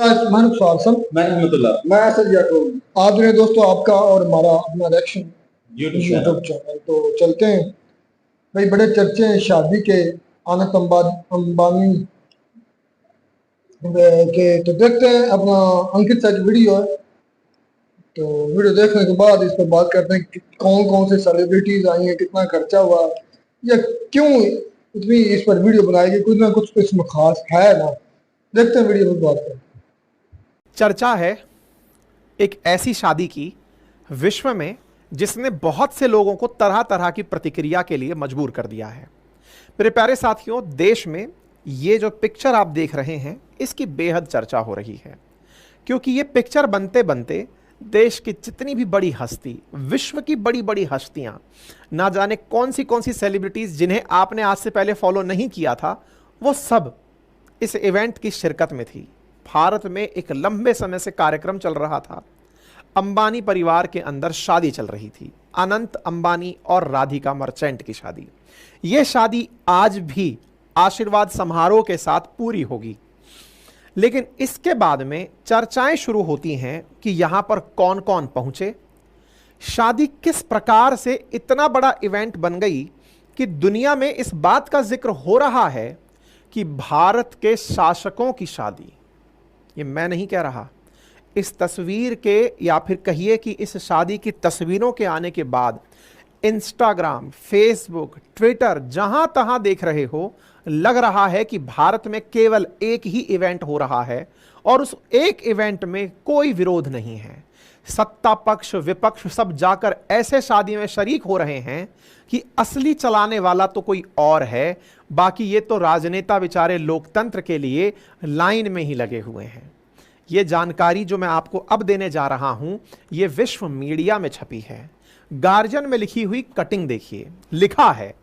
महमूद फारसम, मैं रहमतुल्लाह, मैं असद याकूब। आज जो है दोस्तों आपका और हमारा अपना रिएक्शन यूट्यूब चैनल। तो चलते हैं भाई, बड़े चर्चे हैं शादी के, आनत अंबानी के। तो देखते हैं अपना अंकित सर की वीडियो है, तो वीडियो देखने के बाद इस पर बात करते हैं कि कौन कौन से सेलिब्रिटीज आई हैं, कितना खर्चा हुआ, या क्यों इतनी इस पर वीडियो बनाई गई, कुछ ना कुछ इसमें खास है ना। देखते हैं वीडियो में बात करते हैं। चर्चा है एक ऐसी शादी की विश्व में जिसने बहुत से लोगों को तरह तरह की प्रतिक्रिया के लिए मजबूर कर दिया है। मेरे प्यारे साथियों, देश में ये जो पिक्चर आप देख रहे हैं इसकी बेहद चर्चा हो रही है, क्योंकि ये पिक्चर बनते बनते देश की जितनी भी बड़ी हस्ती, विश्व की बड़ी बड़ी हस्तियां, ना जाने कौन सी सेलिब्रिटीज जिन्हें आपने आज से पहले फॉलो नहीं किया था, वो सब इस इवेंट की शिरकत में थी। भारत में एक लंबे समय से कार्यक्रम चल रहा था। अंबानी परिवार के अंदर शादी चल रही थी, अनंत अंबानी और राधिका मर्चेंट की शादी। यह शादी आज भी आशीर्वाद समारोह के साथ पूरी होगी, लेकिन इसके बाद में चर्चाएं शुरू होती हैं कि यहां पर कौन कौन पहुंचे, शादी किस प्रकार से इतना बड़ा इवेंट बन गई कि दुनिया में इस बात का जिक्र हो रहा है कि भारत के शासकों की शादी। ये मैं नहीं कह रहा, इस तस्वीर के, या फिर कहिए कि इस शादी की तस्वीरों के आने के बाद इंस्टाग्राम, फेसबुक, ट्विटर, जहां तहां देख रहे हो, लग रहा है कि भारत में केवल एक ही इवेंट हो रहा है और उस एक इवेंट में कोई विरोध नहीं है। सत्ता पक्ष विपक्ष सब जाकर ऐसे शादी में शरीक हो रहे हैं कि असली चलाने वाला तो कोई और है, बाकी ये तो राजनेता बेचारे लोकतंत्र के लिए लाइन में ही लगे हुए हैं। ये जानकारी जो मैं आपको अब देने जा रहा हूं, ये विश्व मीडिया में छपी है। गार्जियन में लिखी हुई कटिंग देखिए, लिखा है,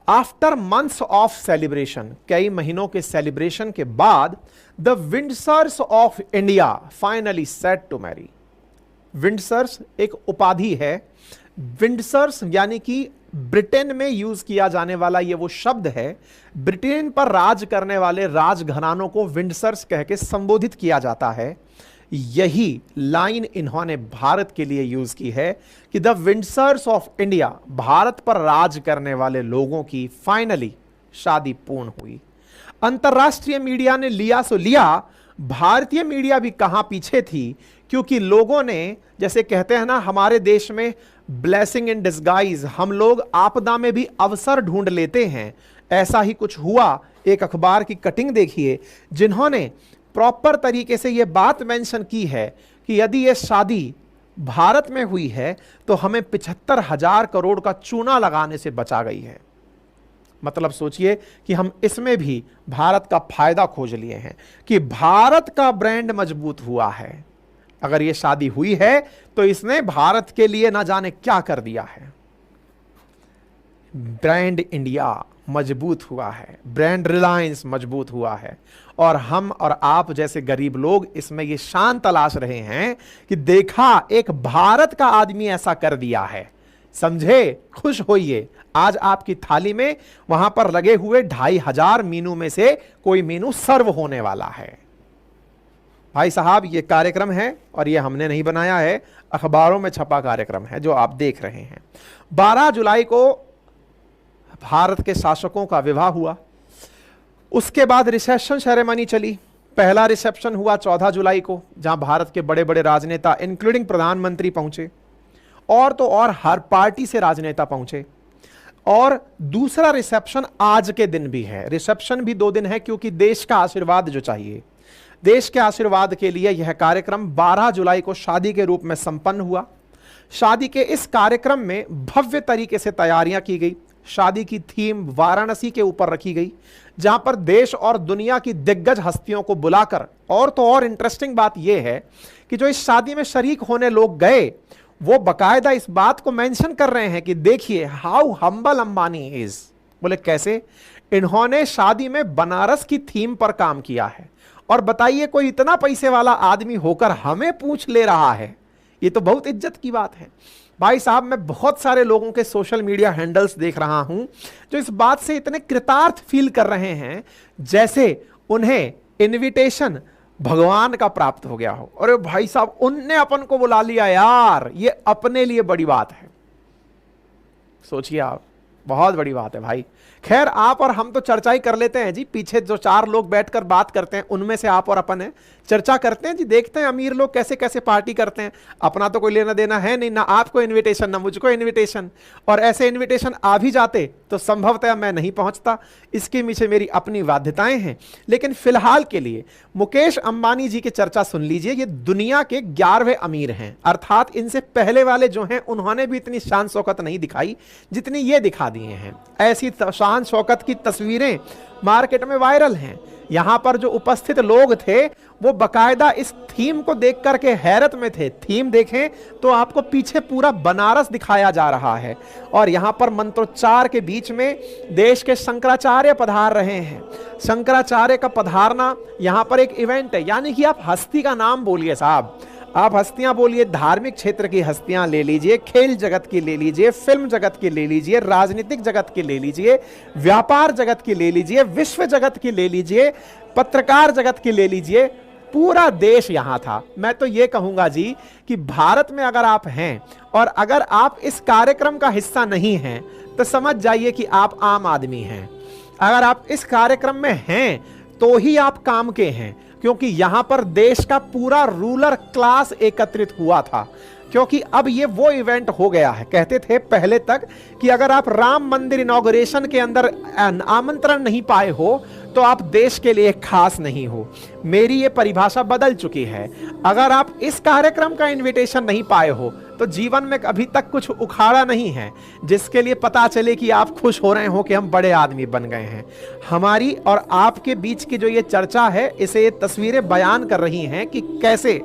आफ्टर मंथ्स ऑफ सेलिब्रेशन, कई महीनों के सेलिब्रेशन के बाद, the Windsors of India finally set to marry. Windsors एक उपाधि है। विंडसर्स यानी कि ब्रिटेन में यूज किया जाने वाला ये वो शब्द है। ब्रिटेन पर राज करने वाले राजघरानों को विंडसर्स कह के संबोधित किया जाता है। यही लाइन इन्होंने भारत के लिए यूज की है कि the Windsors of India, Bharat पर राज करने वाले लोगों की फाइनली शादी पूर्ण हुई। अंतरराष्ट्रीय मीडिया ने लिया सो लिया, भारतीय मीडिया भी कहां पीछे थी, क्योंकि लोगों ने, जैसे कहते हैं ना हमारे देश में, ब्लेसिंग इन डिस्गाइज, हम लोग आपदा में भी अवसर ढूंढ लेते हैं, ऐसा ही कुछ हुआ। एक अखबार की कटिंग देखिए जिन्होंने प्रॉपर तरीके से यह बात मेंशन की है कि यदि यह शादी भारत में हुई है तो हमें 75,000 करोड़ का चूना लगाने से बचा गई है। मतलब सोचिए कि हम इसमें भी भारत का फायदा खोज लिए हैं, कि भारत का ब्रांड मजबूत हुआ है। अगर यह शादी हुई है तो इसने भारत के लिए ना जाने क्या कर दिया है। ब्रांड इंडिया मजबूत हुआ है, ब्रांड रिलायंस मजबूत हुआ है, और हम और आप जैसे गरीब लोग इसमें ये शान तलाश रहे हैं कि देखा एक भारत का आदमी ऐसा कर दिया है। समझे, खुश होइए। आज आपकी थाली में वहां पर लगे हुए 2,500 मीनू में से कोई मीनू सर्व होने वाला है। भाई साहब, ये कार्यक्रम है और ये हमने नहीं बनाया है, अखबारों में छपा कार्यक्रम है जो आप देख रहे हैं। 12 जुलाई को भारत के शासकों का विवाह हुआ। उसके बाद रिसेप्शन सेरेमनी चली। पहला रिसेप्शन हुआ 14 जुलाई को, जहां भारत के बड़े बड़े राजनेता इंक्लूडिंग प्रधानमंत्री पहुंचे, और तो और हर पार्टी से राजनेता पहुंचे। और दूसरा रिसेप्शन आज के दिन भी है। रिसेप्शन भी 2 दिन है, क्योंकि देश का आशीर्वाद जो चाहिए, देश के आशीर्वाद के लिए यह कार्यक्रम 12 जुलाई को शादी के रूप में संपन्न हुआ। शादी के इस कार्यक्रम में भव्य तरीके से तैयारियां की गई। शादी की थीम वाराणसी के ऊपर रखी गई, जहां पर देश और दुनिया की दिग्गज हस्तियों को बुलाकर, और तो और इंटरेस्टिंग बात यह है कि जो इस शादी में शरीक होने लोग गए, वो बकायदा इस बात को मेंशन कर रहे हैं कि देखिए हाउ हम्बल अंबानी इज। बोले कैसे? इन्होंने शादी में बनारस की थीम पर काम किया है, और बताइए कोई इतना पैसे वाला आदमी होकर हमें पूछ ले रहा है, ये तो बहुत इज्जत की बात है। भाई साहब, मैं बहुत सारे लोगों के सोशल मीडिया हैंडल्स देख रहा हूं जो इस बात से इतने कृतार्थ फील कर रहे हैं जैसे उन्हें इनविटेशन भगवान का प्राप्त हो गया हो। अरे भाई साहब, उनने अपन को बुला लिया यार, ये अपने लिए बड़ी बात है। सोचिए आप, बहुत बड़ी बात है भाई। खैर, आप और हम तो चर्चा ही कर लेते हैं जी, पीछे जो 4 लोग बैठकर बात करते हैं उनमें से आप और अपन है, चर्चा करते हैं जी, देखते हैं अमीर लोग कैसे कैसे पार्टी करते हैं। अपना तो कोई लेना देना है नहीं, ना आपको इनविटेशन ना मुझको इनविटेशन, और ऐसे इनविटेशन आ भी जाते तो संभवतः मैं नहीं पहुंचता, इसके पीछे मेरी अपनी बाध्यताएं हैं। लेकिन फिलहाल के लिए मुकेश अंबानी जी की चर्चा सुन लीजिए। ये दुनिया के 11वें अमीर हैं, अर्थात इनसे पहले वाले जो हैं उन्होंने भी इतनी शान शौकत नहीं दिखाई जितनी ये दिखा दिए हैं। ऐसी शान शौकत की तस्वीरें मार्केट में वायरल हैं। यहां पर जो उपस्थित लोग थे वो बकायदा इस थीम को देख करके हैरत में थे। थीम देखें तो आपको पीछे पूरा बनारस दिखाया जा रहा है, और यहां पर मंत्रोच्चार के बीच में देश के शंकराचार्य पधार रहे हैं। शंकराचार्य का पधारना यहां पर एक इवेंट है, यानी कि आप हस्ती का नाम बोलिए साहब, आप हस्तियां बोलिए, धार्मिक क्षेत्र की हस्तियां ले लीजिए, खेल जगत की ले लीजिए, फिल्म जगत की ले लीजिए, राजनीतिक जगत की ले लीजिए, व्यापार जगत की ले लीजिए, विश्व जगत की ले लीजिए, पत्रकार जगत की ले लीजिए, पूरा देश यहां था। मैं तो यह कहूंगा जी कि भारत में अगर आप हैं और अगर आप इस कार्यक्रम का हिस्सा नहीं हैं तो समझ जाइए कि आप आम आदमी हैं। अगर आप इस कार्यक्रम में हैं तो ही आप काम के हैं, क्योंकि यहां पर देश का पूरा रूलर क्लास एकत्रित हुआ था। क्योंकि अब ये वो इवेंट हो गया है। कहते थे पहले तक कि अगर आप राम मंदिर इनॉग्रेशन के अंदर आमंत्रण नहीं पाए हो तो आप देश के लिए खास नहीं हो। मेरी ये परिभाषा बदल चुकी है। अगर आप इस कार्यक्रम का इनविटेशन नहीं पाए हो तो जीवन में अभी तक कुछ उखाड़ा नहीं है जिसके लिए पता चले कि आप खुश हो रहे हो कि हम बड़े आदमी बन गए हैं। हमारी और आपके बीच की जो ये चर्चा है, इसे ये तस्वीरें बयान कर रही हैं कि कैसे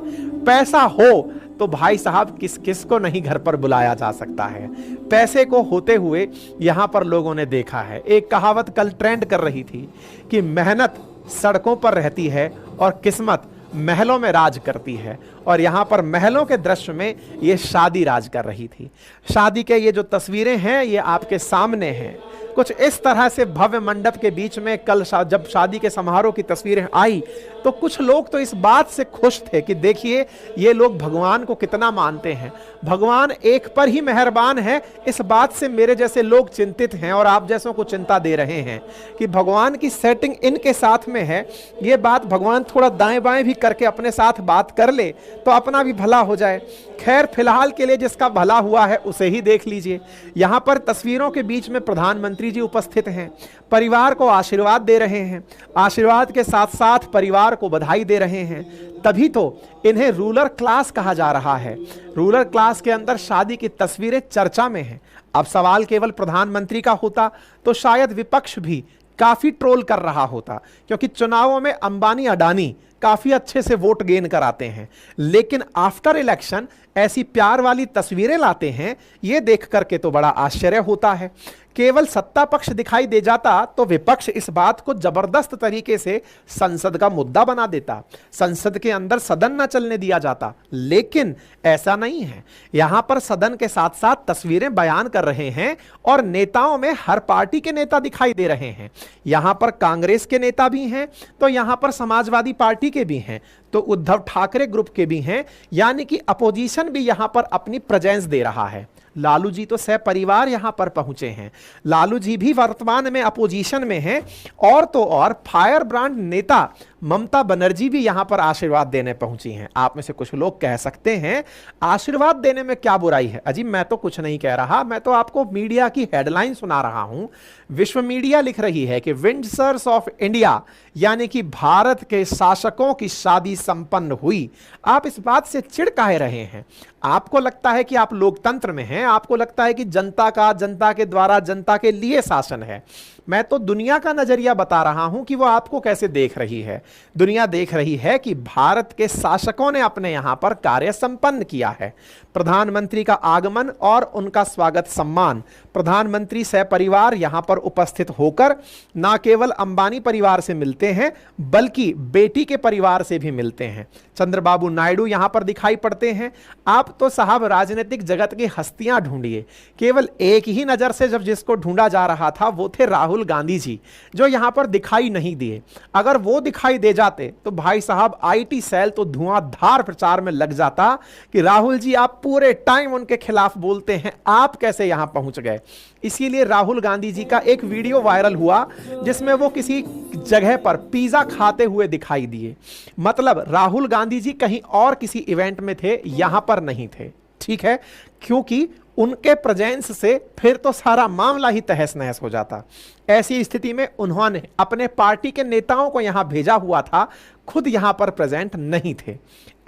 पैसा हो तो भाई साहब किस किस को नहीं घर पर बुलाया जा सकता है। पैसे को होते हुए यहां पर लोगों ने देखा है। एक कहावत कल ट्रेंड कर रही थी कि मेहनत सड़कों पर रहती है और किस्मत महलों में राज करती है, और यहां पर महलों के दृश्य में ये शादी राज कर रही थी। शादी के ये जो तस्वीरें हैं ये आपके सामने हैं। कुछ इस तरह से भव्य मंडप के बीच में कल जब शादी के समारोह की तस्वीरें आई तो कुछ लोग तो इस बात से खुश थे कि देखिए ये लोग भगवान को कितना मानते हैं, भगवान एक पर ही मेहरबान है। इस बात से मेरे जैसे लोग चिंतित हैं और आप जैसों को चिंता दे रहे हैं कि भगवान की सेटिंग इनके साथ में है। ये बात भगवान थोड़ा दाएं बाएं भी करके अपने साथ बात कर ले तो अपना भी भला हो जाए। खैर, फिलहाल के लिए जिसका भला हुआ है उसे ही देख लीजिए। यहां पर तस्वीरों के बीच में प्रधानमंत्री जी उपस्थित हैं, परिवार को आशीर्वाद दे रहे हैं, आशीर्वाद के साथ साथ परिवार को बधाई दे रहे हैं। तभी तो इन्हें रूलर क्लास कहा जा रहा है। रूलर क्लास के अंदर शादी की तस्वीरें चर्चा में हैं। अब सवाल केवल प्रधानमंत्री का होता तो शायद विपक्ष भी काफी ट्रोल कर रहा होता, क्योंकि चुनावों में अंबानी अडानी काफी अच्छे से वोट गेन कराते हैं। लेकिन आफ्टर इलेक्शन ऐसी प्यार वाली तस्वीरें लाते हैं, यह देख करके तो बड़ा आश्चर्य होता है। केवल सत्ता पक्ष दिखाई दे जाता तो विपक्ष इस बात को जबरदस्त तरीके से संसद का मुद्दा बना देता, संसद के अंदर सदन न चलने दिया जाता। लेकिन ऐसा नहीं है। यहां पर सदन के साथ साथ तस्वीरें बयान कर रहे हैं और नेताओं में हर पार्टी के नेता दिखाई दे रहे हैं। यहां पर कांग्रेस के नेता भी हैं तो यहां पर समाजवादी पार्टी के भी हैं, तो उद्धव ठाकरे ग्रुप के भी हैं, यानी कि अपोजिशन भी यहां पर अपनी प्रेजेंस दे रहा है। लालू जी तो सहपरिवार यहां पर पहुंचे हैं, लालू जी भी वर्तमान में अपोजिशन में हैं, और तो और फायर ब्रांड नेता ममता बनर्जी भी यहां पर आशीर्वाद देने पहुंची हैं। आप में से कुछ लोग कह सकते हैं आशीर्वाद देने में क्या बुराई है। अजी मैं तो कुछ नहीं कह रहा, मैं तो आपको मीडिया की हेडलाइन सुना रहा हूं। विश्व मीडिया लिख रही है कि विंडसर्स ऑफ इंडिया, यानी कि भारत के शासकों की शादी संपन्न हुई। आप इस बात से चिढ़ काहे रहे हैं? आपको लगता है कि आप लोकतंत्र में हैं, आपको लगता है कि जनता का, जनता के द्वारा, जनता के लिए शासन है। मैं तो दुनिया का नजरिया बता रहा हूं कि वो आपको कैसे देख रही है। दुनिया देख रही है कि भारत के शासकों ने अपने यहां पर कार्य संपन्न किया है। प्रधानमंत्री का आगमन और उनका स्वागत सम्मान, प्रधानमंत्री सहपरिवार यहां पर उपस्थित होकर ना केवल अंबानी परिवार से मिलते हैं बल्कि बेटी के परिवार से भी मिलते हैं। चंद्रबाबू नायडू यहां पर दिखाई पड़ते हैं। आप तो साहब राजनीतिक जगत की हस्तियां ढूंढिए, केवल एक ही नजर से जब जिसको ढूंढा जा रहा था वो थे राहुल राहुल गांधी जी, जो यहां पर दिखाई नहीं दिए। अगर वो दिखाई दे जाते तो भाई साहब आईटी सेल तो धुआंधार प्रचार में लग जाता कि राहुल जी आप पूरे टाइम उनके खिलाफ बोलते हैं, आप कैसे यहां पहुंच गए। इसीलिए राहुल गांधी जी का एक वीडियो वायरल हुआ जिसमें वो किसी जगह पर पिज्जा खाते हुए दिखाई दिए। मतलब राहुल गांधी जी कहीं और किसी इवेंट में थे, यहां पर नहीं थे। ठीक है, क्योंकि उनके प्रेजेंस से फिर तो सारा मामला ही तहस नहस हो जाता। ऐसी स्थिति में उन्होंने अपने पार्टी के नेताओं को यहां भेजा हुआ था, खुद यहां पर प्रेजेंट नहीं थे।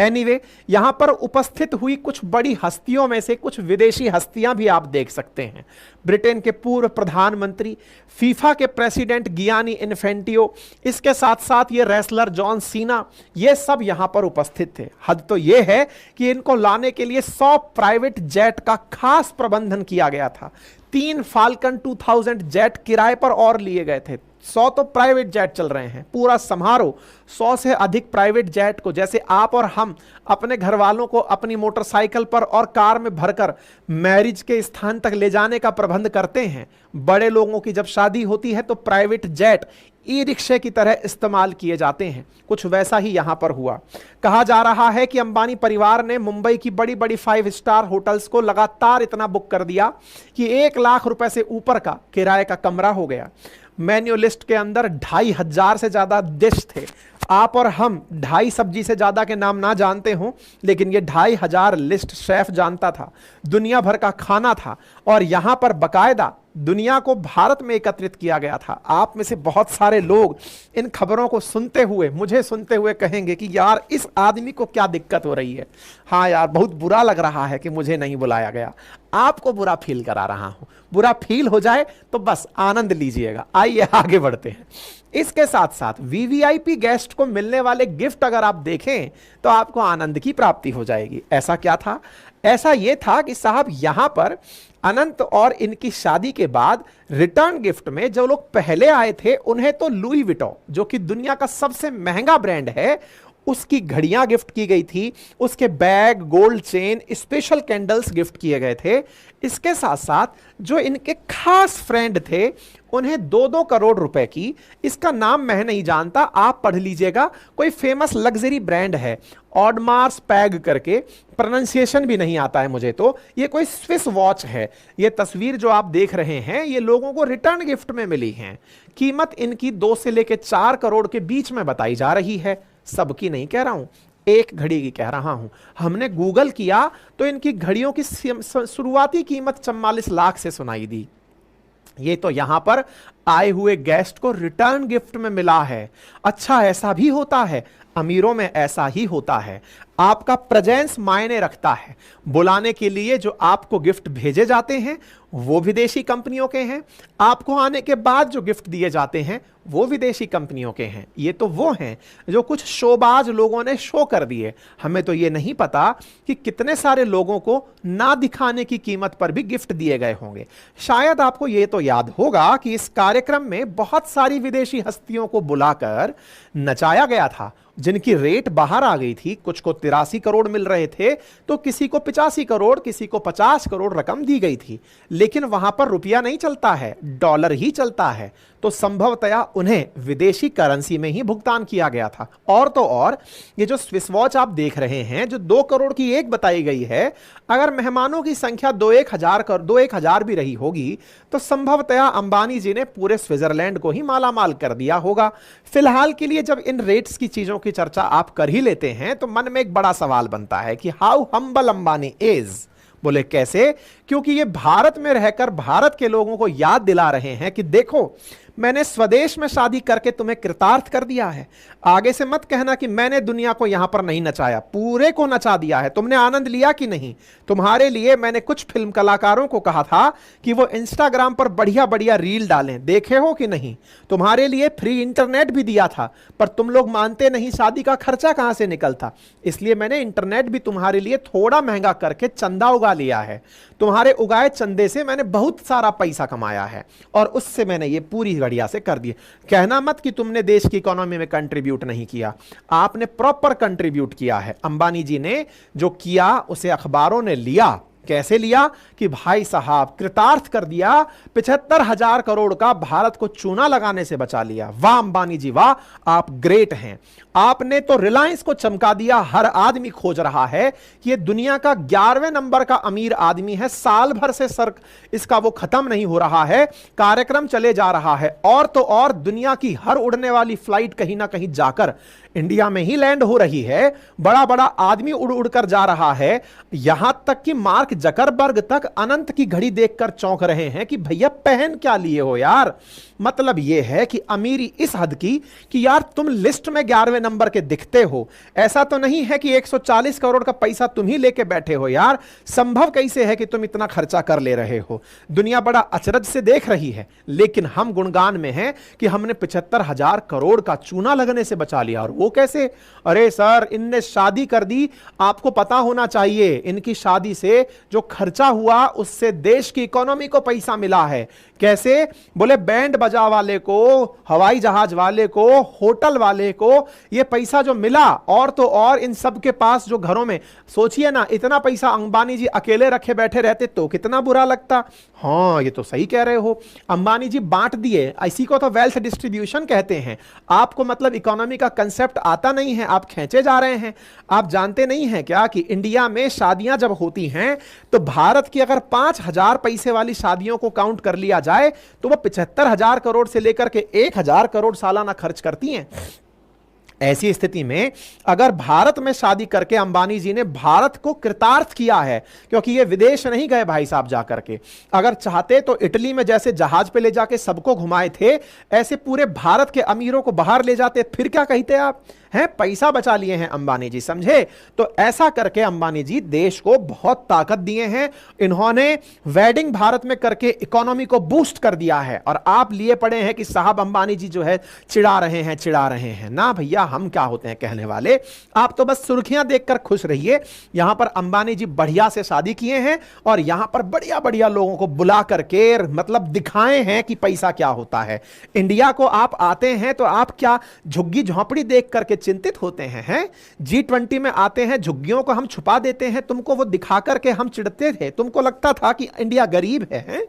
एनीवे, यहां पर उपस्थित हुई कुछ बड़ी हस्तियों में से कुछ विदेशी हस्तियां भी आप देख सकते हैं। ब्रिटेन के पूर्व प्रधानमंत्री, फीफा के प्रेसिडेंट गियानी इन्फेंटियो, इसके साथ साथ ये रेसलर जॉन सीना, ये सब यहां पर उपस्थित थे। हद तो ये है कि इनको लाने के लिए 100 प्राइवेट जेट का खास प्रबंधन किया गया था। 3 फाल्कन 2000 जेट किराए पर और लिए गए थे। 100 तो प्राइवेट जेट चल रहे हैं, पूरा समारोह 100 से अधिक प्राइवेट जेट को, जैसे आप और हम अपने घर वालों को अपनी मोटरसाइकिल पर और कार में भरकर मैरिज के स्थान तक ले जाने का प्रबंध करते हैं। बड़े लोगों की जब शादी होती है तो प्राइवेट जेट ई रिक्शे की तरह इस्तेमाल किए जाते हैं। कुछ वैसा ही यहां पर हुआ। कहा जा रहा है कि अंबानी परिवार ने मुंबई की बड़ी बड़ी 5 स्टार होटल्स को लगातार इतना बुक कर दिया कि 1 लाख रुपए से ऊपर का किराए का कमरा हो गया। मेन्यू लिस्ट के अंदर 2500 से ज्यादा डिश थे। आप और हम 2.5 सब्जी से ज्यादा के नाम ना जानते हो, लेकिन ये 2500 लिस्ट शेफ जानता था। दुनिया भर का खाना था और यहां पर बकायदा दुनिया को भारत में एकत्रित किया गया था। आप में से बहुत सारे लोग इन खबरों को सुनते हुए, मुझे सुनते हुए कहेंगे कि यार इस आदमी को क्या दिक्कत हो रही है। हाँ यार, बहुत बुरा लग रहा है कि मुझे नहीं बुलाया गया। आपको बुरा फील करा रहा हूं। बुरा फील हो जाए तो बस आनंद लीजिएगा। आइए आगे बढ़ते हैं। इसके साथ साथ वीवीआईपी गेस्ट को मिलने वाले गिफ्ट अगर आप देखें तो आपको आनंद की प्राप्ति हो जाएगी। ऐसा क्या था? ऐसा यह था कि साहब यहां पर अनंत और इनकी शादी के बाद रिटर्न गिफ्ट में जो लोग पहले आए थे उन्हें तो लुई विटो, जो कि दुनिया का सबसे महंगा ब्रांड है, उसकी घड़ियां गिफ्ट की गई थी, उसके bag, gold chain, special candles gift किए गए थे। इसके साथ साथ जो इनके खास फ्रेंड थे उन्हें 2-2 करोड़ रुपए की, इसका नाम मैं नहीं जानता, आप पढ़ लीजिएगा, कोई फेमस लग्जरी ब्रांड है, ऑडमार्स पैग करके, प्रोनाउंसिएशन भी नहीं आता है मुझे, तो ये कोई स्विस वॉच है। ये तस्वीर जो आप देख रहे हैं ये लोगों को रिटर्न गिफ्ट में मिली है। कीमत इनकी 2 से लेकर 4 करोड़ के बीच में बताई जा रही है। सबकी नहीं कह रहा हूं, एक घड़ी की कह रहा हूं। हमने गूगल किया तो इनकी घड़ियों की शुरुआती कीमत 44 लाख से सुनाई दी। ये तो यहां पर आए हुए गेस्ट को रिटर्न गिफ्ट में मिला है। अच्छा, ऐसा भी होता है, अमीरों में ऐसा ही होता है। आपका प्रेजेंस मायने रखता है। बुलाने के लिए जो आपको गिफ्ट भेजे जाते हैं वो विदेशी कंपनियों के हैं, आपको आने के बाद जो गिफ्ट दिए जाते हैं वो विदेशी कंपनियों के हैं। ये तो वो हैं जो कुछ शोबाज लोगों ने शो कर दिए। हमें तो ये नहीं पता कि कितने सारे लोगों को ना दिखाने की कीमत पर भी गिफ्ट दिए गए होंगे। शायद आपको ये तो याद होगा कि इस कार्यक्रम में बहुत सारी विदेशी हस्तियों को बुलाकर नचाया गया था, जिनकी रेट बाहर आ गई थी। कुछ को 83 करोड़ मिल रहे थे तो किसी को 85 करोड़, किसी को 50 करोड़ रकम दी गई थी। लेकिन वहां पर रुपया नहीं चलता है, डॉलर ही चलता है, तो संभवतया उन्हें विदेशी करेंसी में ही भुगतान किया गया था। और तो और ये जो स्विस वॉच आप देख रहे हैं जो 2 करोड़ की एक बताई गई है, अगर मेहमानों की संख्या 2-1 हजार भी रही होगी तो संभवतया अंबानी जी ने पूरे स्विट्जरलैंड को ही मालामाल कर दिया होगा। फिलहाल के लिए जब इन रेट्स की चीजों की चर्चा आप कर ही लेते हैं तो मन में एक बड़ा सवाल बनता है कि हाउ हम्बल अंबानी इज। बोले कैसे? क्योंकि ये भारत में रहकर भारत के लोगों को याद दिला रहे हैं कि देखो, मैंने स्वदेश में शादी करके तुम्हें कृतार्थ कर दिया है। आगे से मत कहना कि मैंने दुनिया को यहां पर नहीं नचाया, पूरे को नचा दिया है। तुमने आनंद लिया कि नहीं? तुम्हारे लिए मैंने कुछ फिल्म कलाकारों को कहा था कि वो इंस्टाग्राम पर बढ़िया बढ़िया रील डालें, देखे हो कि नहीं? तुम्हारे लिए फ्री इंटरनेट भी दिया था, पर तुम लोग मानते नहीं, शादी का खर्चा कहां से निकलता, इसलिए मैंने इंटरनेट भी तुम्हारे लिए थोड़ा महंगा करके चंदा उगा लिया है। तुम्हारे उगाए चंदे से मैंने बहुत सारा पैसा कमाया है और उससे मैंने ये पूरी बढ़िया से कर दिए। कहना मत कि तुमने देश की इकोनॉमी में कंट्रीब्यूट नहीं किया, आपने प्रॉपर कंट्रीब्यूट किया है। अंबानी जी ने जो किया उसे अखबारों ने लिया कैसे लिया कि भाई साहब कृतार्थ कर दिया, 75,000 करोड़ का भारत को चूना लगाने से बचा लिया। वाह अंबानी जी वाह, आप ग्रेट हैं। आपने तो रिलायंस को चमका दिया। हर आदमी खोज रहा है कि ये दुनिया का 11वें नंबर का अमीर आदमी है, साल भर से सर इसका वो खत्म नहीं हो रहा है, कार्यक्रम चले जा रहा है, और तो और दुनिया की हर उड़ने वाली फ्लाइट कहीं ना कहीं जाकर इंडिया में ही लैंड हो रही है। बड़ा बड़ा आदमी उड़ उड़कर जा रहा है, यहां तक कि मार्क जकरबर्ग तक अनंत की घड़ी देखकर चौंक रहे हैं कि भैया पहन क्या लिए हो यार। मतलब यह है कि अमीरी इस हद की कि यार तुम लिस्ट में 11वें नंबर के दिखते हो। ऐसा तो नहीं है कि 140 करोड़ का पैसा तुम ही लेके बैठे हो यार। संभव कैसे है कि तुम इतना खर्चा कर ले रहे हो? दुनिया बड़ा अचरज से देख रही है, लेकिन हम गुणगान में हैं कि हमने 75,000 करोड़ का चूना लगने से बचा लिया। और वो कैसे? अरे सर, इनने शादी कर दी। आपको पता होना चाहिए इनकी शादी से जो खर्चा हुआ उससे देश की इकोनॉमी को पैसा मिला है। कैसे? बोले बैंड बजा वाले को, हवाई जहाज वाले को, होटल वाले को ये पैसा जो मिला, और तो और इन सब के पास जो घरों में, सोचिए ना, इतना पैसा अंबानी जी अकेले रखे बैठे रहते तो कितना बुरा लगता। हाँ, ये तो सही कह रहे हो, अंबानी जी बांट दिए। इसी को तो वेल्थ डिस्ट्रीब्यूशन कहते हैं। आपको मतलब इकोनॉमी का कंसेप्ट आता नहीं है, आप खींचे जा रहे हैं। आप जानते नहीं हैं क्या कि इंडिया में शादियां जब होती हैं तो भारत की अगर 5,000 पैसे वाली शादियों को काउंट कर लिया जाए तो वो 75,000 करोड़ से लेकर के 1,000 करोड़ सालाना खर्च करती हैं। ऐसी स्थिति में अगर भारत में शादी करके अंबानी जी ने भारत को कृतार्थ किया है, क्योंकि ये विदेश नहीं गए भाई साहब जाकर के। अगर चाहते तो इटली में जैसे जहाज पे ले जाके सबको घुमाए थे, ऐसे पूरे भारत के अमीरों को बाहर ले जाते, फिर क्या कहते आप हैं? पैसा बचा लिए हैं अंबानी जी, समझे? तो ऐसा करके अंबानी जी देश को बहुत ताकत दिए हैं। इन्होंने वेडिंग भारत में करके इकोनॉमी को बूस्ट कर दिया है। और आप लिए पड़े हैं कि साहब अंबानी जी जो है चिढ़ा रहे हैं ना भैया, हम क्या होते हैं कहने वाले। आप तो बस सुर्खियां देखकर खुश रहिए। यहां पर अंबानी जी बढ़िया से शादी किए हैं और यहां पर बढ़िया बढ़िया लोगों को बुला करके मतलब दिखाए हैं कि पैसा क्या होता है। इंडिया को आप आते हैं तो आप क्या झुग्गी झोंपड़ी देख करके चिंतित होते हैं? G20 में आते हैं, झुग्गियों को हम छुपा देते हैं, तुमको वो दिखा करके हम चिढ़ते थे, तुमको लगता था कि इंडिया गरीब है?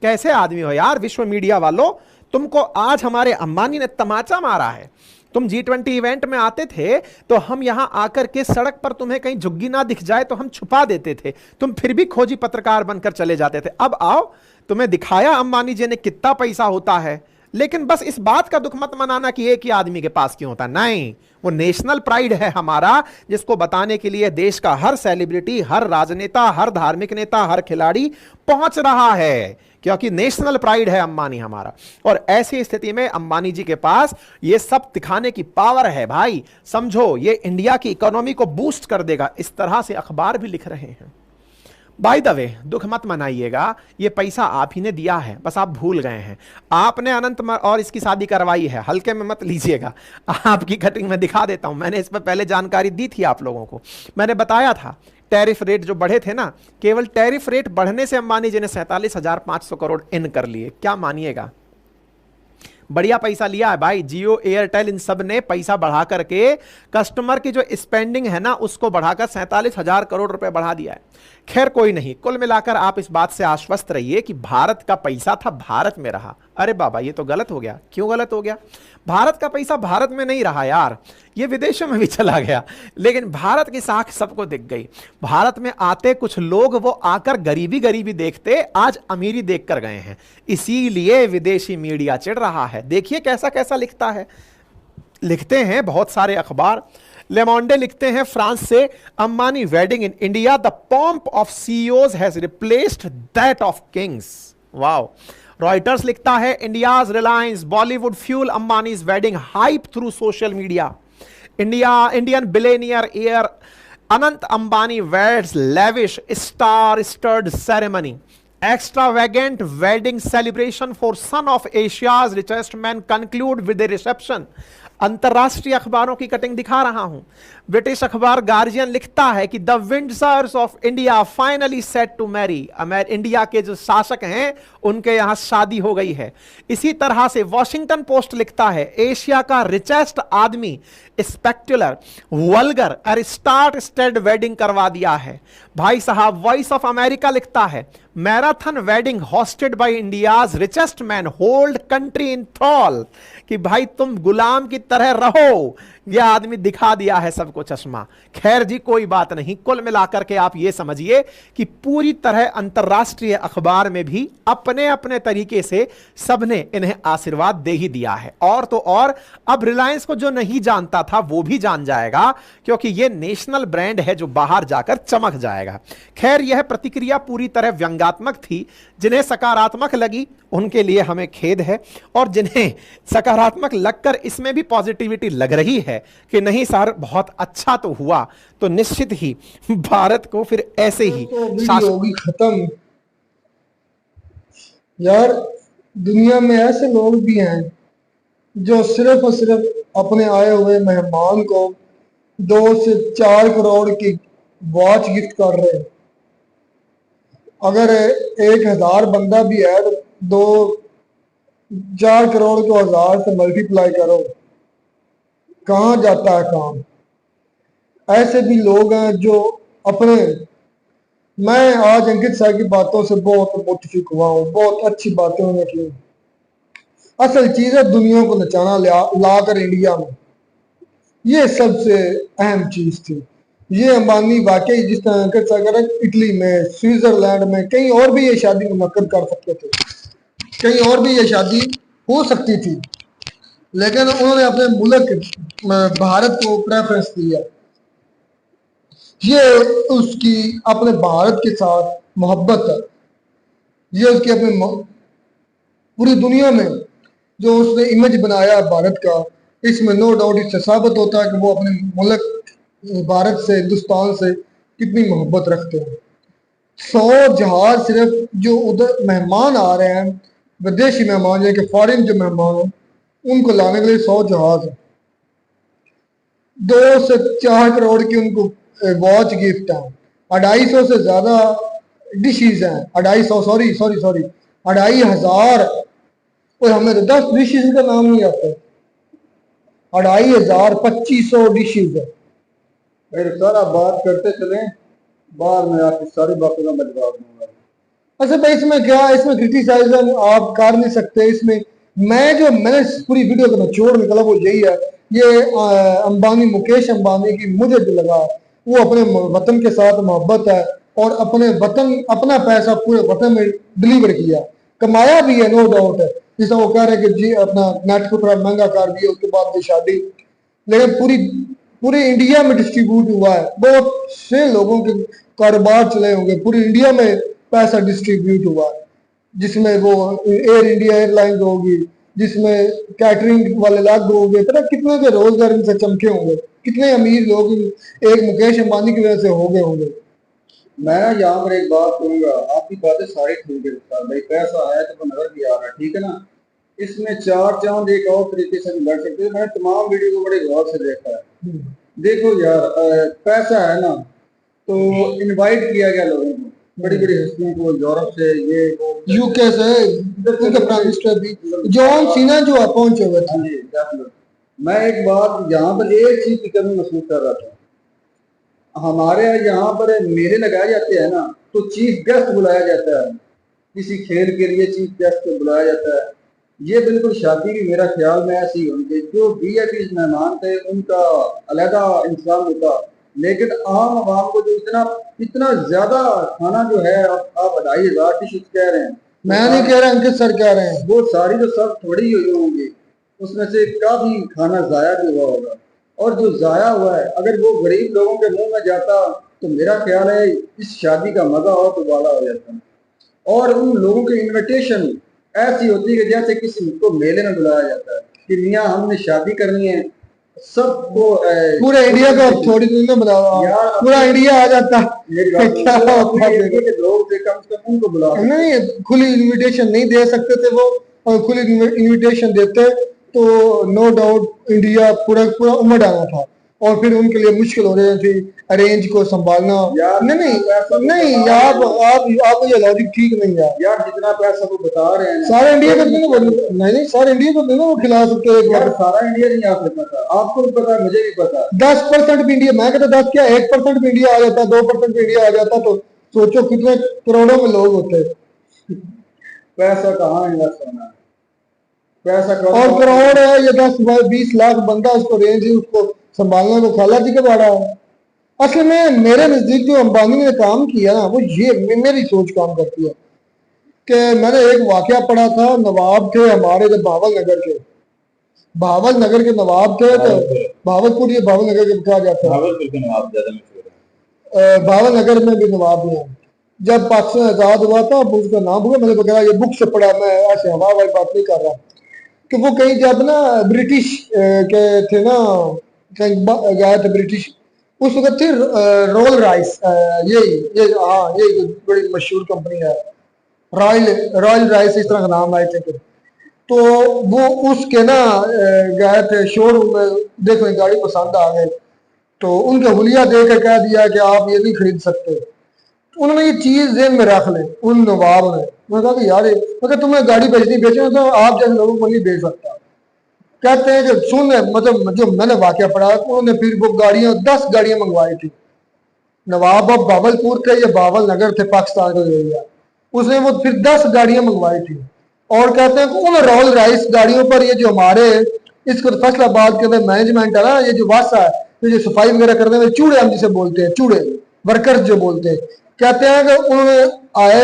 कैसे आदमी हो यार विश्व मीडिया वालों? तुमको आज हमारे अंबानी ने तमाचा मारा है। तुम G20 इवेंट में आते थे तो हम यहां आकर के सड़क पर तुम्हें कहीं झुग्गी ना दिख जाए तो हम छुपा देते थे, तुम फिर भी खोजी पत्रकार बनकर चले जाते थे। अब आओ, तुम्हें दिखाया अंबानी जी ने कितना पैसा होता है। लेकिन बस इस बात का दुख मत मनाना कि एक ही आदमी के पास क्यों होता, नहीं, वो नेशनल प्राइड है हमारा, जिसको बताने के लिए देश का हर सेलिब्रिटी, हर राजनेता, हर धार्मिक नेता, हर खिलाड़ी पहुंच रहा है, क्योंकि नेशनल प्राइड है अंबानी हमारा। और ऐसी स्थिति में अंबानी जी के पास ये सब दिखाने की पावर है भाई। समझो, ये इंडिया की इकोनॉमी को बूस्ट कर देगा। इस तरह से अखबार भी लिख रहे हैं। बाय द वे, दुख मत मनाइएगा, ये पैसा आप ही ने दिया है, बस आप भूल गए हैं। आपने अनंत और इसकी शादी करवाई है, हल्के में मत लीजिएगा। आपकी कटिंग में दिखा देता हूं, मैंने इस पर पहले जानकारी दी थी आप लोगों को। मैंने बताया था टैरिफ रेट जो बढ़े थे ना, केवल टैरिफ रेट बढ़ने से अंबानी जी ने 47,500 करोड़ इन कर लिए। क्या मानिएगा, बढ़िया पैसा लिया है भाई। जियो, एयरटेल, इन सब ने पैसा बढ़ा करके कस्टमर की जो स्पेंडिंग है ना उसको बढ़ाकर 47,000 करोड़ रुपए बढ़ा दिया है। खैर कोई नहीं, कुल मिलाकर आप इस बात से आश्वस्त रहिए कि भारत का पैसा था भारत में रहा। अरे बाबा, ये तो गलत हो गया। क्यों गलत हो गया? भारत का पैसा भारत में नहीं रहा यार, ये विदेशों में भी चला गया, लेकिन भारत की साख सबको दिख गई। भारत में आते कुछ लोग, वो आकर गरीबी गरीबी देखते, आज अमीरी देखकर गए हैं। इसीलिए विदेशी मीडिया चिढ़ रहा है। देखिए कैसा कैसा लिखता है, लिखते हैं बहुत सारे अखबार। लेमोंडे लिखते हैं फ्रांस से, Ambani wedding in India, the pomp of CEOs has replaced that of kings. Wow. Reuters लिखता है, India's Reliance Bollywood fuel Ambani's wedding hype through social media. Indian billionaire heir Anant Ambani weds lavish star-studded ceremony. Extravagant wedding celebration for son of Asia's richest man conclude with a reception अंतरराष्ट्रीय अखबारों की cutting दिखा रहा हूं। British अखबार guardian लिखता है कि the Windsors of India finally set to marry. India के जो शासक हैं उनके यहां शादी हो गई है। इसी तरह से वॉशिंगटन पोस्ट लिखता है एशिया का रिचेस्ट आदमी स्पेक्टुलर वल्गर अरिस्टार्ट स्टेड वेडिंग करवा दिया है। भाई साहब वॉइस ऑफ अमेरिका लिखता है marathon wedding hosted by India's richest man hold country in thrall, कि भाई तुम गुलाम की तरह रहो। यह आदमी दिखा दिया है सबको चश्मा। खैर जी कोई बात नहीं, कुल मिलाकर के आप यह समझिए कि पूरी तरह अंतरराष्ट्रीय अखबार में भी अपने अपने तरीके से सबने इन्हें आशीर्वाद दे ही दिया है। और तो और अब रिलायंस को जो नहीं जानता था वो भी जान जाएगा, क्योंकि यह नेशनल ब्रांड है जो बाहर जाकर चमक जाएगा। खैर यह प्रतिक्रिया पूरी तरह व्यंग्यात्मक थी। जिन्हें सकारात्मक लगी उनके लिए हमें खेद है, और जिन्हें सकारात्मक लगकर इसमें भी पॉजिटिविटी लग रही है कि नहीं सर बहुत अच्छा तो हुआ, तो निश्चित ही भारत को फिर ऐसे ही तो वीडियो होगी खत्म। यार दुनिया में ऐसे लोग भी हैं जो सिर्फ और सिर्फ अपने आए हुए मेहमान को 2 से 4 करोड़ की वॉच गिफ्ट कर रहे हैं। अगर 1000 बंदा भी है तो 2-4 करोड़ को 1000 से मल्टीप्लाई करो, कहाँ जाता है काम। ऐसे भी लोग हैं जो अपने, मैं आज अंकित साहब की बातों से बहुत मोटिवेट हुआ हूँ, बहुत अच्छी बातें उन्होंने की। असल चीज है दुनिया को नचाना लाकर इंडिया में, ये सबसे अहम चीज थी। ये अंबानी वाकई जिस तरह अंकित साहब इटली में, स्विट्जरलैंड में, कहीं और भी ये शादी मुनक्कद कर सकते थे, कहीं और भी ये शादी हो सकती थी, लेकिन उन्होंने अपने मुल्क भारत को प्रेफरेंस दिया। ये उसकी अपने भारत के साथ मोहब्बत है, ये उसकी अपने पूरी दुनिया में जो उसने इमेज बनाया भारत का, इसमें नो डाउट इससे साबित होता है कि वो अपने मुल्क भारत से, हिंदुस्तान से कितनी मोहब्बत रखते हैं। 100 जहाज सिर्फ जो उधर मेहमान आ रहे हैं, विदेशी मेहमान या कि फॉरेन जो मेहमान हैं, उनको लाने के लिए 100 जहाज है। 2 से 4 करोड़ की उनको वॉच गिफ्ट है। 250 से ज्यादा डिशेज हैं, 2,500 और हमें तो 10 डिशेज का नाम नहीं आता। 2,500 2500 डिशेज है। फिर सर आप बात करते चले, बाद में आपकी सारी बातों का मैं जवाब दूंगा। अच्छा भाई इसमें क्या, इसमें क्रिटिसाइज आप कर नहीं सकते। इसमें मैंने पूरी वीडियो का निचोड़ निकला वो यही है, ये अंबानी, मुकेश अंबानी की मुझे जो लगा वो अपने वतन के साथ मोहब्बत है और अपने वतन, अपना पैसा पूरे वतन में डिलीवर किया, कमाया भी है, नो डाउट है। जैसा वो कह रहे हैं कि जी अपना नेट को थोड़ा महंगा कर दिया, उसके बाद शादी, लेकिन पूरे इंडिया में डिस्ट्रीब्यूट हुआ है। बहुत से लोगों के कारोबार चले होंगे, पूरी इंडिया में पैसा डिस्ट्रीब्यूट हुआ है, जिसमें वो एयर इंडिया एयरलाइंस होगी, जिसमें कैटरिंग वाले लाख होंगे, पता कितने के रोजगार इनसे चमके होंगे, कितने अमीर लोग एक मुकेश अंबानी की वजह से हो गए होंगे। मैं यहाँ पर एक बात कहूंगा, आपकी बातें सारी ठीक है भाई, पैसा आया तो नजर भी आ रहा है, ठीक है ना। इसमें 4 चांद एक और तरीके से भी बढ़ सकते हैं। मैंने तमाम वीडियो को बड़े गौर से देखा है। देखो यार, पैसा है ना तो इनवाइट किया गया लोगों को, बड़ी बड़ी हस्तियों को, यूरोप से, ये यूके से, उनके प्राइम मिनिस्टर भी जॉन सीना जो पहुंचे हुए थे। मैं एक बात यहाँ पर एक चीज की कमी महसूस कर रहा था। हमारे यहाँ पर मेले लगाए जाते हैं ना, तो चीफ गेस्ट बुलाया जाता है, किसी खेल के लिए चीफ गेस्ट को बुलाया जाता है। ये बिल्कुल शादी भी मेरा ख्याल में ऐसी ही होनी चाहिए। जो वीआईपी मेहमान थे उनका अलहदा इंतजाम होता, लेकिन आम आवाम को जो इतना ज्यादा खाना जो है, आप 2,500 डिशेज कह रहे हैं, मैं नहीं कह रहा, अंकित सर कह रहे हैं, वो सारी जो सब थोड़ी ही होंगी, उसमें से काफी खाना जाया भी हुआ होगा। और जो जाया हुआ है अगर वो गरीब लोगों के मुंह में जाता तो मेरा ख्याल है इस शादी का मजा और दोबारा हो जाता। और उन लोगों की इन्विटेशन ऐसी होती है कि जैसे किसी को मेले में बुलाया जाता है कि मियाँ हमने शादी करनी है, सबको पूरे इंडिया का थोड़ी दिन में बुलाया, पूरा इंडिया आ जाता। क्या लोग थे कम से कम उनको बुला, नहीं खुली इन्विटेशन नहीं दे सकते थे वो, और खुली इन्विटेशन देते तो नो डाउट इंडिया पूरा पूरा उमड़ आना था और फिर उनके लिए मुश्किल हो रही थी अरेंज को संभालना। यार, नहीं नहीं आप ये लॉजिक ठीक नहीं है यार। जितना पैसा वो बता रहे हैं सारे इंडिया को नहीं सारे इंडिया को नहीं वो खिला सकते एक यार, बार। सारा इंडिया नहीं आ सकता था। आपको भी पता है, मुझे भी पता है। 10% भी इंडिया, मैं कहता 10 क्या 1% भी इंडिया आ जाता, 2% भी इंडिया आ जाता तो सोचो कितने करोड़ों में लोग होते। पैसा कहाँ इन्वेस्ट होना है, पैसा और करोड़ है ये 10-20 लाख बंदा उसको रेंज उसको संभालना को खाला जी के बाड़ा है। असल में मेरे नजदीक जो अंबानी ने काम किया ना वो ये मेरी सोच काम करती है कि मैंने एक वाकया पढ़ा था। नवाब थे हमारे जब भावल नगर के नवाब थे तो भावलपुर ये भावल नगर के कहा जाता है। भावलपुर के नवाब ज्यादा मशहूर है। भावल नगर में भी नवाब हैं। जब पाकिस्तान आजाद हुआ था उसका नाम हुआ मैंने वगैरह ये बुक से पढ़ा, मैं ऐसे हवा वाली बात नहीं कर रहा कि वो कहीं जब ना ब्रिटिश के थे ना कहीं गए थे ब्रिटिश उस वक्त थी रोल राइस, ये बड़ी मशहूर कंपनी है रॉयल राइस इस तरह का नाम आए थे तो वो उसके ना गए थे शोरूम में देखने गाड़ी पसंद आ गई तो उनका हुलिया देकर कह दिया कि आप ये नहीं खरीद सकते। तो उन्होंने ये चीज जेन में रख ले उन नवाब ने, उन्होंने कहा कि यार अगर तुम्हें गाड़ी बेचनी तो आप जैसे लोगों को नहीं बेच सकता। कहते हैं कि सुन मतलब जो मैंने वाकया पढ़ा उन्होंने फिर वो 10 गाड़ियां मंगवाई थी। नवाब अब बावलपुर के या बावल नगर थे पाकिस्तान का एरिया, उसने वो फिर 10 गाड़ियां मंगवाई थी और कहते हैं कि उन रोल राइस गाड़ियों पर ये जो हमारे इसको फैसलाबाद के अंदर मैनेजमेंट है ना, ये जो वासा है ये जो सफाई वगैरह करने में चूड़े हम जिसे बोलते हैं चूड़े वर्कर्स जो बोलते हैं, कहते हैं कि उन्होंने आए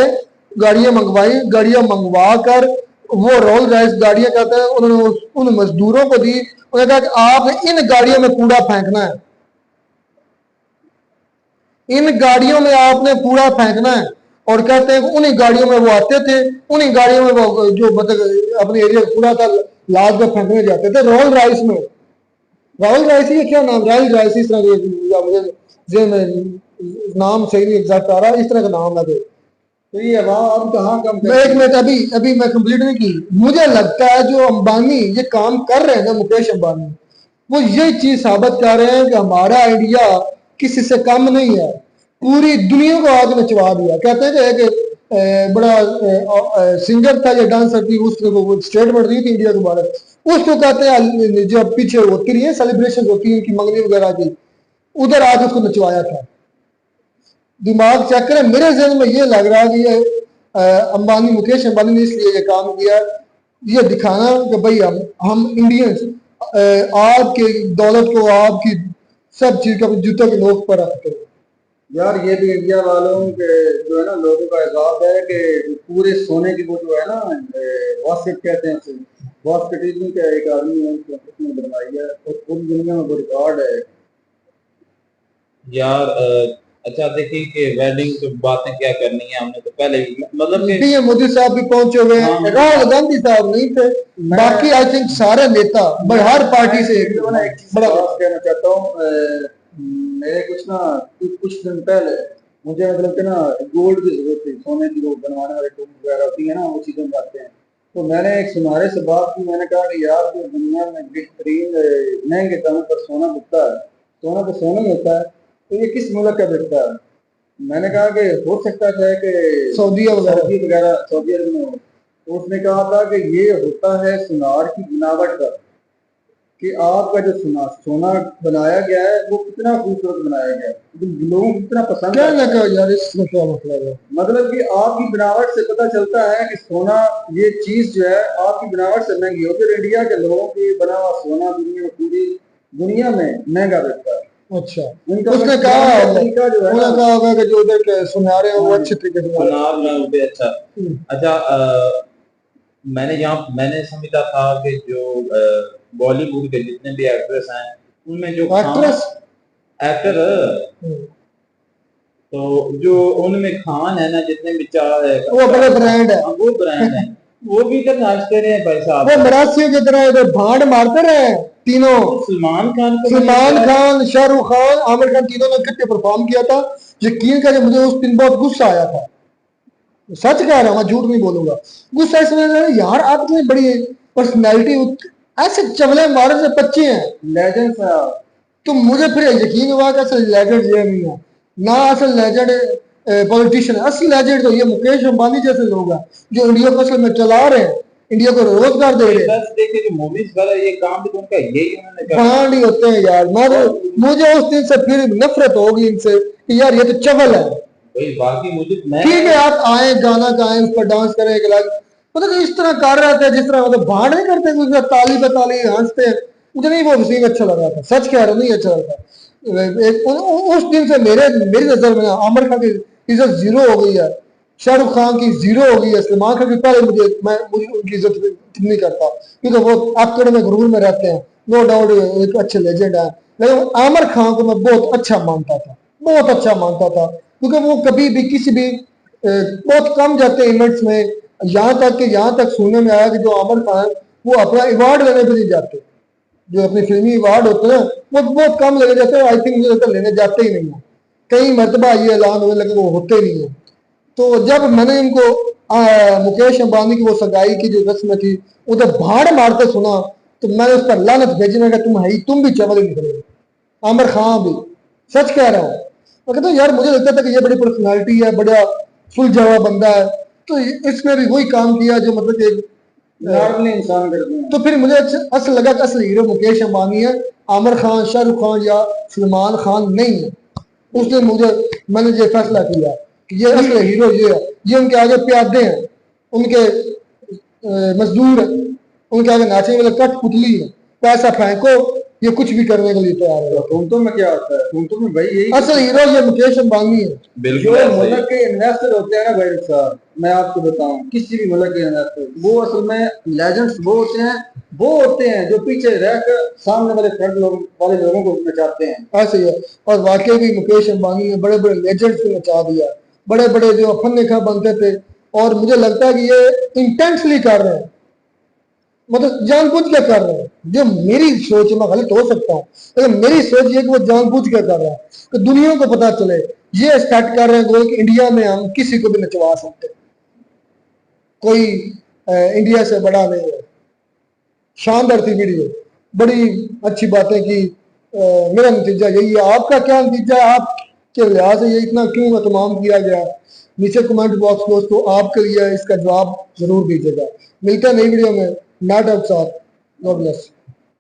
गाड़ियां मंगवाई, गाड़ियां मंगवा कर वो रोल राइस गाड़ियां कहते हैं उन्होंने उन मजदूरों को दी। उन्होंने कहा कि आप इन गाड़ियों में कूड़ा फेंकना है, इन गाड़ियों में आपने कूड़ा फेंकना है। और कहते हैं कि उन्हीं गाड़ियों में वो आते थे, उन्हीं गाड़ियों में वो जो मतलब अपने एरिया का कूड़ा था लाद कर फेंकने जाते थे रोल राइस में। रोल राइस ही क्या नाम, रॉयल राइस इस तरह के मुझे नाम सही नहीं एग्जैक्ट आ रहा, इस तरह का नाम है। तो ये अब कहाँ कम मैं एक मिनट अभी मैं कंप्लीट नहीं की। मुझे लगता है जो अंबानी ये काम कर रहे हैं ना मुकेश अंबानी, वो ये चीज साबित कर रहे हैं कि हमारा इंडिया किसी से कम नहीं है, पूरी दुनिया को आग नचवा दिया। कहते हैं कि बड़ा सिंगर था या डांसर थी उसने स्टेटमेंट दी थी इंडिया के बारे में, उसको कहते हैं जो पीछे होती रही है सेलिब्रेशन होती है इनकी मंगनी वगैरह की, उधर आके उसको नचवाया था। दिमाग चेक करें, मेरे जहन में ये लग रहा है कि ये मुकेश अंबानी ने इसलिए ये काम किया, ये दिखाना कि भाई हम इंडियंस आपके दौलत को आपकी सब चीज का जूतों के नोक पर रखते हैं। यार ये भी इंडिया वालों के जो है ना लोगों का एहसास है कि पूरे सोने की वो जो है ना वास्केट कहते हैं उसे, वास्केटिज्म का एक आदमी है उसने बनवाई है और पूरी दुनिया में वो रिकॉर्ड है यार। अच्छा देखिए कि वेडिंग की बातें क्या करनी है, हमने तो पहले ही मतलब कि पीएम मोदी साहब भी पहुंचे हुए हैं, राहुल गांधी साहब नहीं थे, बाकी आई थिंक सारे नेता हर पार्टी से बड़ा कहना चाहता हूँ। मेरे कुछ दिन पहले मुझे मतलब कि ना गोल्ड की जरूरत थी, सोने की वो बनवाने वाले टूब वगैरह होती है ना वो चीजें जाते हैं। तो मैंने एक सुनारे से बात की, मैंने कहा कि यार जो दुनिया में बेहतरीन महंगे दामों पर सोना बिकता है, सोना तो सोना ही होता है, तो ये किस मुल्क का बिकता है? मैंने कहा कि हो सकता है कि सऊदी अरब में हो। तो उसने कहा था कि ये होता है सुनार की बनावट पर, कि आपका जो सोना बनाया गया है वो कितना खूबसूरत बनाया गया है, लोगों को कितना पसंद क्या लगा यार, इसमें क्या मतलब है? मतलब कि आपकी बनावट से पता चलता है कि सोना ये चीज जो है आपकी बनावट से महंगी होती है। इंडिया के लोगों की बना हुआ सोना पूरी दुनिया में महंगा बिकता है। अच्छा, उसने कहा होगा कि जो उधर के सुनारे हैं वो अच्छे तरीके से सुनार में भी अच्छा। मैंने समझा था कि जो बॉलीवुड के जितने भी एक्ट्रेस हैं उनमें जो एक्टर तो जो उनमें खान है ना, जितने भी वो बड़े ब्रांड है, वो ब्रांड है, वो भी इधर नाचते रहे भाई साहब, वो मरासियों की तरह इधर भांड मारते रहे तीनों। सलमान खान, शाहरुख खान, आमिर खान, तीनों ने इकट्ठे परफॉर्म किया था। यकीन करें मुझे उस दिन बहुत गुस्सा आया था, सच कह रहा हूँ, मैं झूठ नहीं बोलूंगा। गुस्सा इसमें यार आपकी बड़ी पर्सनैलिटी ऐसे चवले मारे से बच्चे हैं लेजेंड है आप। तो मुझे फिर यकीन हुआ कि असल लेजेंड ये नहीं है ना, असल लेजेंड पॉलिटिशियन है। असली लेजेंड तो ये मुकेश अंबानी जैसे लोग हैं जो इंडिया को असल में चला रहे हैं, इंडिया को रोजगार दे रहे हैं। बस देखिए जो मूवीज वाला ये काम भी तो उनका यही उन्होंने कहा। कांड ही होते हैं यार। मुझे उस दिन से फिर नफरत होगी इनसे कि यार ये तो चवल है। भाई बाकी मुझे मैं ठीक है आप आए गाना गाएं उस पर डांस करें एक अलग, मतलब इस तरह कर रहे थे जिस तरह मतलब भाड़ नहीं करते कुछ ताली पे ताली हंसते हैं। मुझे नहीं वो सीन अच्छा लगा था, सच कह रहा हूँ नहीं अच्छा लगा। उस दिन से मेरी नजर में आमिर खान की इज्जत जीरो हो गई है, शाहरुख खान की जीरो हो गई है, सलमान खान की पहले मुझे उनकी इज्जत नहीं करता क्योंकि वो आकड़ में गुरूर में रहते हैं। नो डाउट एक अच्छे लेजेंड है, लेकिन आमिर खान को मैं बहुत अच्छा मानता था, बहुत अच्छा मानता था क्योंकि वो कभी भी किसी भी बहुत कम जाते हैं इवेंट्स में। यहाँ तक सुनने में आया कि जो आमिर खान वो अपना अवार्ड लेने पे नहीं जाते, जो अपने फिल्मी अवार्ड होते हैं वो बहुत कम लेने जाते हैं। आई थिंक मुझे लगता है लेने जाते ही नहीं है, कई मरतबा ये ऐलान हुए लेकिन वो होते नहीं है। तो जब मैंने इनको मुकेश अंबानी की वो सगाई की जो रस्म थी उधर भाड़ मारते सुना तो मैंने उस पर लानत भेजी, मैं तुम भी चवल निकले, आमिर खान भी। सच कह रहा हूँ, मैं कहता हूँ यार मुझे लगता था कि ये बड़ी पर्सनैलिटी है, बड़ा सुलझावा बंदा है, तो इसने भी वही काम किया जो मतलब एक नॉर्मली इंसान करते हैं। तो फिर मुझे असल लगा कि असली हीरो मुकेश अंबानी है, आमिर खान, शाहरुख खान या सलमान खान नहीं है। उसने मैंने ये फैसला किया कि ये असली हीरो ये है, ये उनके आगे प्यादे हैं, उनके मजदूर हैं, उनके आगे नाचने वाले कठपुतली है, पैसा फेंको ये कुछ भी करने के लिए तैयार है। हुकूमतों में क्या होता है, हुकूमतों में भाई यही असल हीरो ये मुकेश अंबानी है। जो बिल्कुल ऐसा ही मुल्क के इन्वेस्टर होते हैं ना भाई साहब, मैं आपको बताऊं किसी भी मुल्क के इन्वेस्टर वो असल में लेजेंड्स वो होते हैं जो पीछे रहकर सामने वाले लोगों को नचाते हैं। ऐसे ही है, और वाकई भी मुकेश अंबानी ने बड़े बड़े लेजेंड्स को नचा दिया, बड़े बड़े जो फन खा बनते थे, और मुझे लगता है कि ये इंटेंसली कर रहे हैं, मतलब जानबूझ के कर रहे हैं। जो मेरी सोच में गलत हो सकता हूँ लेकिन मेरी सोच ये कि वो जानबूझ के कर रहा है कि दुनिया को पता चले ये स्टार्ट कर रहे हैं कि इंडिया में हम किसी को भी नचवा सकते, कोई इंडिया से बड़ा नहीं है। शानदार थी वीडियो, बड़ी अच्छी बातें की। मेरा नतीजा यही है, आपका क्या नतीजा है, आपके लिहाज से ये इतना क्यों एहतमाम किया गया, नीचे कमेंट बॉक्स दोस्तों आपके लिए इसका जवाब जरूर दीजिएगा। मिलते हैं नई वीडियो में नए टॉपिक के साथ। God bless.